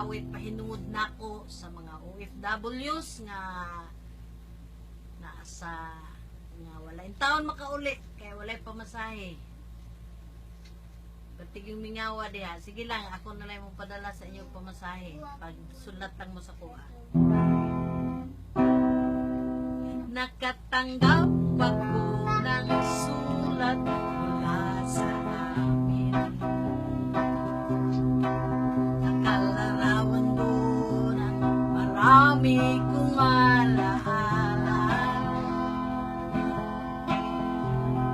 awit pahinuod nako sa mga OFWs nga nasa nga wala in taon makauli kaya wala pamasahe. Batig yung mingawa diha. Sige lang, ako na lang mong padala sa inyo pamasahe pag sulatan mo sa kuha. Nakatanggap ako ng sulat mula sa amin. Nakalarawan doon ang marami kong alaala.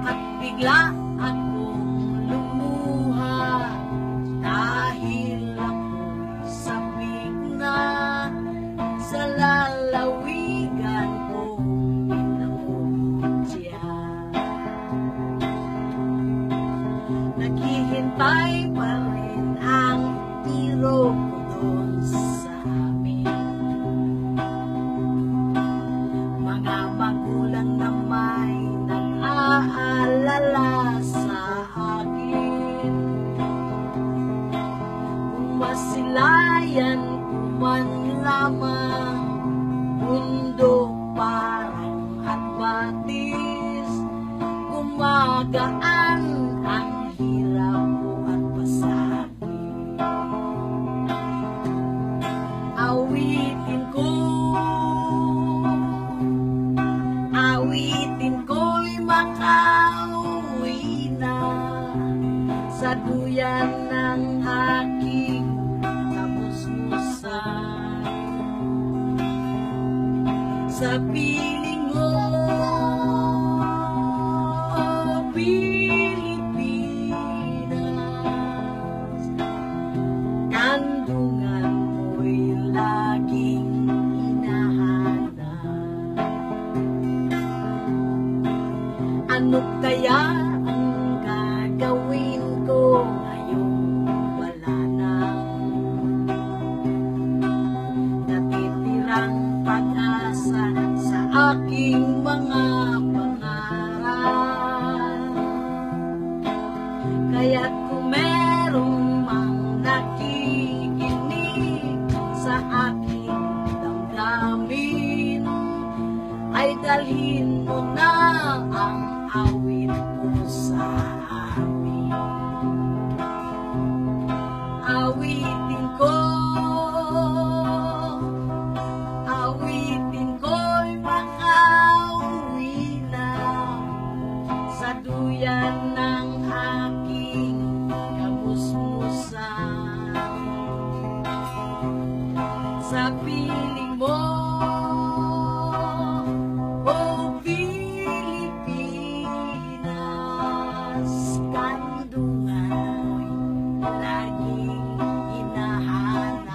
At bigla akong lumuha dahil ako'y sabik na sa lalawigan kong minamutya. Naghihintay pa rin ang tiro ko doon sa amin. Mga magulang na may nag-aalala sa akin. Kung masilayan ko man lamang mundo parang at batis, gumagaan ang hirap ko at pasakit. Awitin ko'y makauwi na sa duyan ng aking kamusmusan. Sa piling mo, Pilipinas, kandungan mo'y laging hinahanap. Ano kaya ang gagawin ko ngayong wala nang natitirang pag-asa sa aking mga pangarap? Kaya't kung merong mang nakikinig sa aking damdamin, ay dalhin mo na ang awit ko sa amin. Awitin ko'y makauwi na sa duyan ng aking kamusmusan. Sa piling mo, oh Pilipinas, kandungan mo'y laging hinahanap.